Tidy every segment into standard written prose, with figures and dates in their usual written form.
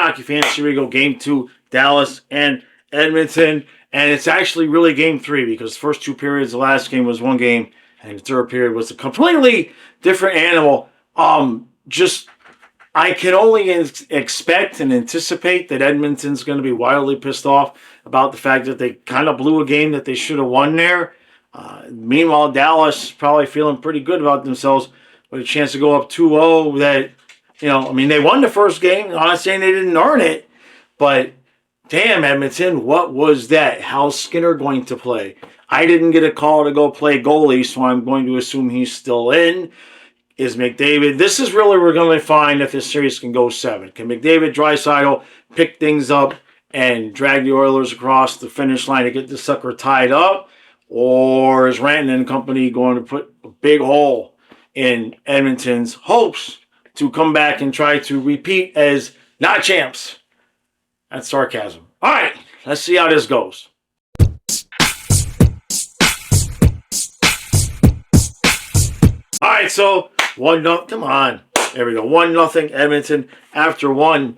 hockey fans, here we go. Game 2, Dallas and Edmonton. And it's actually really Game 3 because the first 2 periods, the last game was one game, and the third period was a completely different animal. I can only expect and anticipate that Edmonton's going to be wildly pissed off about the fact that they kind of blew a game that they should have won there. Meanwhile, Dallas probably feeling pretty good about themselves with a chance to go up 2-0 that, they won the first game. I'm not saying they didn't earn it, but damn, Edmonton, what was that? How's Skinner going to play? I didn't get a call to go play goalie, so I'm going to assume he's still in. Is McDavid? This is really we're going to find if this series can go 7. Can McDavid, Draisaitl pick things up and drag the Oilers across the finish line to get the sucker tied up? Or is Rantanen and company going to put a big hole in Edmonton's hopes to come back and try to repeat as not champs? That's sarcasm. All right, let's see how this goes. All right, so 1-0. Come on. There we go. 1-0 Edmonton. After one,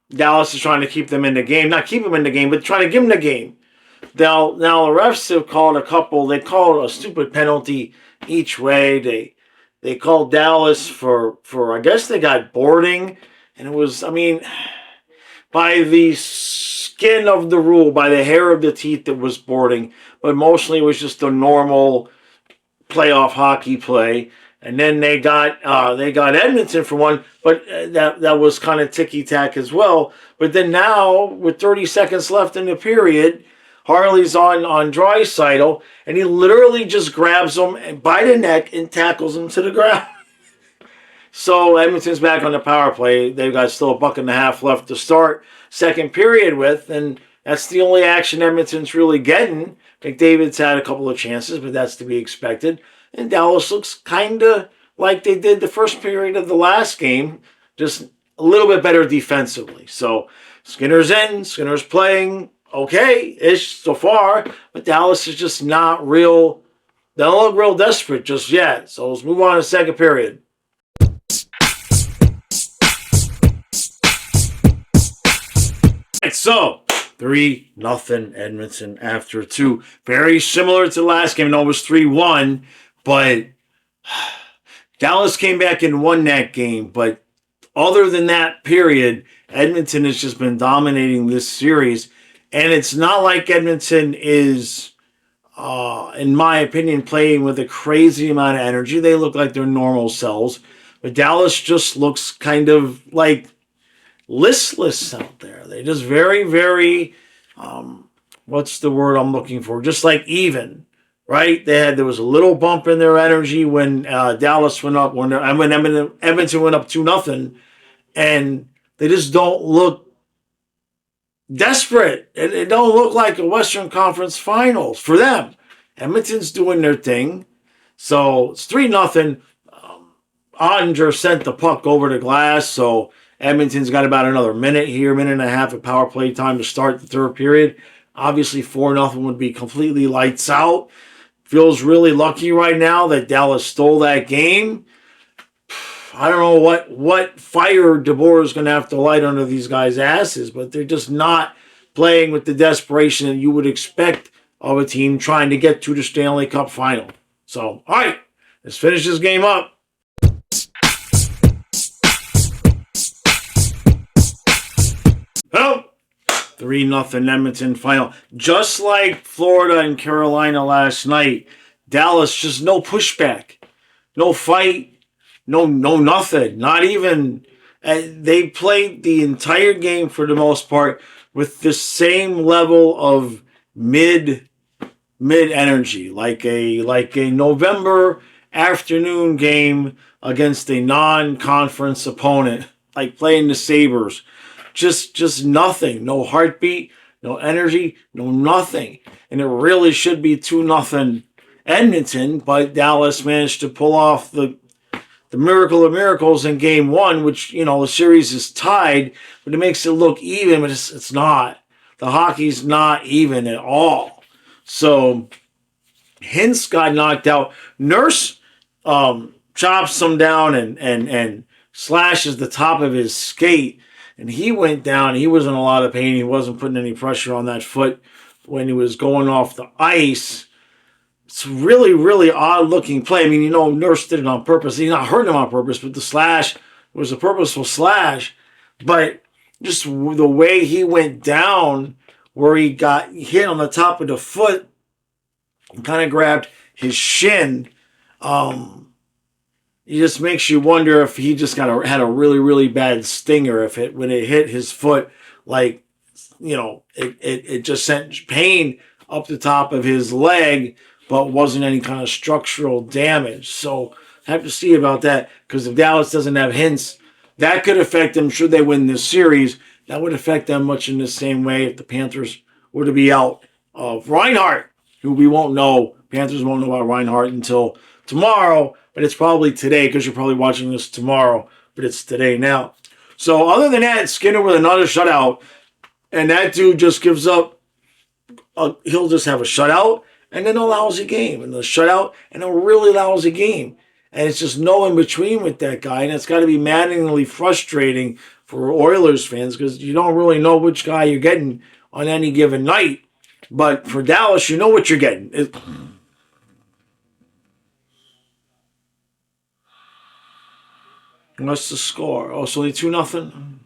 Dallas is trying to keep them in the game. Not keep them in the game, but trying to give them the game. Now the refs have called a couple. They called a stupid penalty each way. They called Dallas for I guess they got boarding. And it was, by the skin of the rule, by the hair of the teeth, it was boarding. But mostly it was just a normal playoff hockey play. And then they got Edmonton for one, but that was kind of ticky-tack as well. But then now, with 30 seconds left in the period, Harley's on Draisaitl, and he literally just grabs him by the neck and tackles him to the ground. So Edmonton's back on the power play. They've got still a buck and a half left to start second period with, and that's the only action Edmonton's really getting. McDavid's had a couple of chances, but that's to be expected. And Dallas looks kind of like they did the first period of the last game, just a little bit better defensively. So Skinner's in, Skinner's playing okay-ish so far, but Dallas is just not real. They don't look real desperate just yet. So let's move on to the second period. Right, so 3-0 Edmonton after 2. Very similar to the last game. No, it was 3-1. But Dallas came back and won that game. But other than that period, Edmonton has just been dominating this series. And it's not like Edmonton is, in my opinion, playing with a crazy amount of energy. They look like their normal selves. But Dallas just looks kind of like listless out there. They just very, very, what's the word I'm looking for? Just like even. Right, there was a little bump in their energy when Dallas went up, when Edmonton went up 2-0, and they just don't look desperate. It don't look like a Western Conference Finals for them. Edmonton's doing their thing, so it's 3-0. Ottinger sent the puck over the glass, so Edmonton's got about another minute and a half of power play time to start the third period. Obviously, 4-0 would be completely lights out. Feels really lucky right now that Dallas stole that game. I don't know what fire DeBoer is going to have to light under these guys' asses, but they're just not playing with the desperation that you would expect of a team trying to get to the Stanley Cup final. So, all right, let's finish this game up. Well, 3-0 Edmonton final. Just like Florida and Carolina last night, Dallas just no pushback, no fight, no nothing. Not even. They played the entire game for the most part with the same level of mid energy, like a November afternoon game against a non-conference opponent, like playing the Sabres. Just nothing. No heartbeat, no energy, no nothing. And it really should be 2-0 Edmonton, but Dallas managed to pull off the miracle of miracles in game 1, which, the series is tied, but it makes it look even, but it's not. The hockey's not even at all. So Hintz got knocked out. Nurse chops him down and slashes the top of his skate. and he went down. He was in a lot of pain. He wasn't putting any pressure on that foot when he was going off the ice. It's really, really odd-looking play. I mean, Nurse did it on purpose. He's not hurting him on purpose, but the slash was a purposeful slash. But just the way he went down, where he got hit on the top of the foot, and kind of grabbed his shin, it just makes you wonder if he just had a really, really bad stinger. When it hit his foot, it just sent pain up the top of his leg, but wasn't any kind of structural damage. So I have to see about that, because if Dallas doesn't have Hintz, that could affect them should they win this series. That would affect them much in the same way if the Panthers were to be out of Reinhart, who we won't know. Panthers won't know about Reinhart until tomorrow, but it's probably today, because you're probably watching this tomorrow, but it's today now. So other than that, Skinner with another shutout, and that dude just gives up. He'll just have a shutout and then a lousy game, and a shutout and a really lousy game. And it's just no in between with that guy, and it's got to be maddeningly frustrating for Oilers fans, because you don't really know which guy you're getting on any given night. But for Dallas, you know what you're getting. What's the score? Oh, it's only 2-0?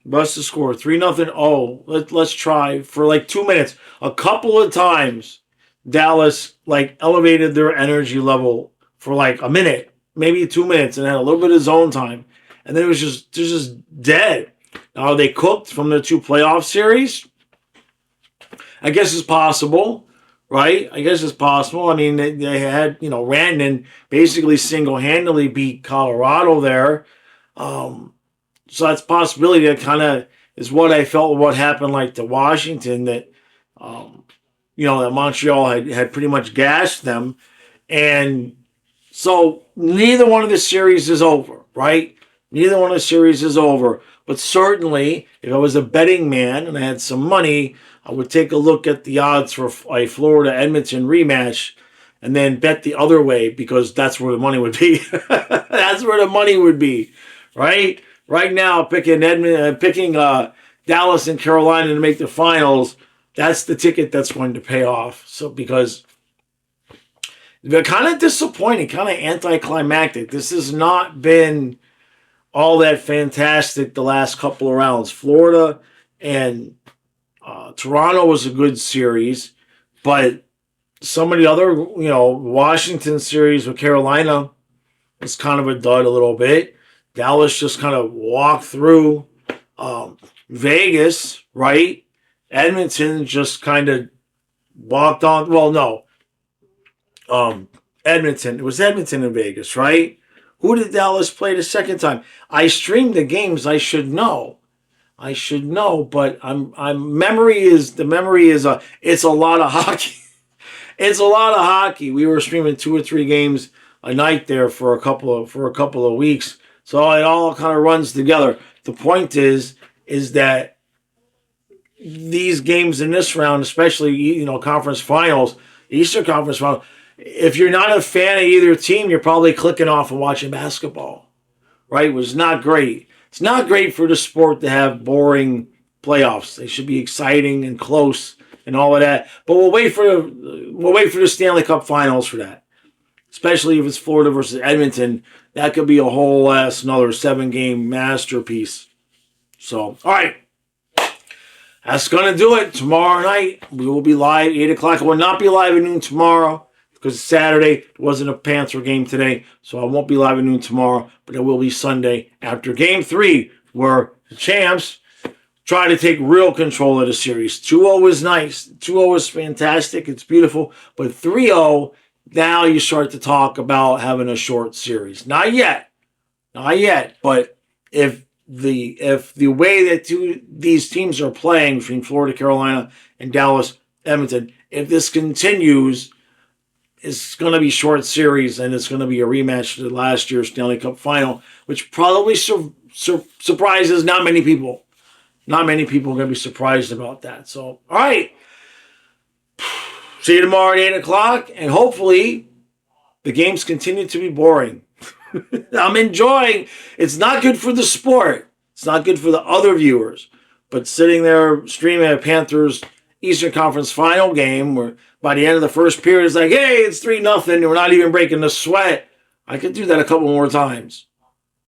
What's the score? 3-0? Oh, let's try for 2 minutes. A couple of times, Dallas elevated their energy level for a minute, maybe 2 minutes, and had a little bit of zone time. And then it was just dead. Now, are they cooked from the 2 playoff series? I guess it's possible, right? I guess it's possible. I mean, they had, Rantanen basically single-handedly beat Colorado there. So that's a possibility. That kind of is what I felt what happened to Washington, that, that Montreal had pretty much gashed them. And so neither one of the series is over, right? Neither one of the series is over. But certainly, if I was a betting man and I had some money, I would take a look at the odds for a Florida-Edmonton rematch and then bet the other way, because that's where the money would be. That's where the money would be, right? Right now, picking Dallas and Carolina to make the finals, that's the ticket that's going to pay off. So because they're kind of disappointing, kind of anticlimactic. This has not been all that fantastic the last couple of rounds. Florida and Toronto was a good series, but some of the other, Washington series with Carolina was kind of a dud a little bit. Dallas just kind of walked through. Vegas, right? Edmonton just kind of walked on. Well, no. Edmonton. It was Edmonton and Vegas, right? Who did Dallas play the second time? I streamed the games. I should know, but memory is it's a lot of hockey. It's a lot of hockey. We were streaming 2 or 3 games a night there for a couple of weeks. So it all kind of runs together. The point is that these games in this round, especially conference finals, Eastern Conference Finals, if you're not a fan of either team, you're probably clicking off and watching basketball, right? It was not great. It's not great for the sport to have boring playoffs. They should be exciting and close and all of that. But we'll wait for the Stanley Cup Finals for that. Especially if it's Florida versus Edmonton, that could be a whole another 7-game masterpiece. So, all right. That's going to do it. Tomorrow night, we will be live, 8 o'clock. I will not be live at noon tomorrow because it's Saturday. It wasn't a Panther game today, so I won't be live at noon tomorrow, but it will be Sunday after Game 3, where the champs try to take real control of the series. 2-0 is nice. 2-0 is fantastic. It's beautiful. But 3-0, now you start to talk about having a short series. Not yet. But if the way that these teams are playing between Florida, Carolina, and Dallas, Edmonton, if this continues, it's going to be short series, and it's going to be a rematch to last year's Stanley Cup Final, which probably surprises not many people. Not many people are going to be surprised about that. So, all right. See you tomorrow at 8 o'clock, and hopefully the games continue to be boring. I'm enjoying. It's not good for the sport. It's not good for the other viewers. But sitting there streaming a Panthers Eastern Conference final game where by the end of the first period it's like, hey, it's 3-0 and we're not even breaking the sweat. I could do that a couple more times.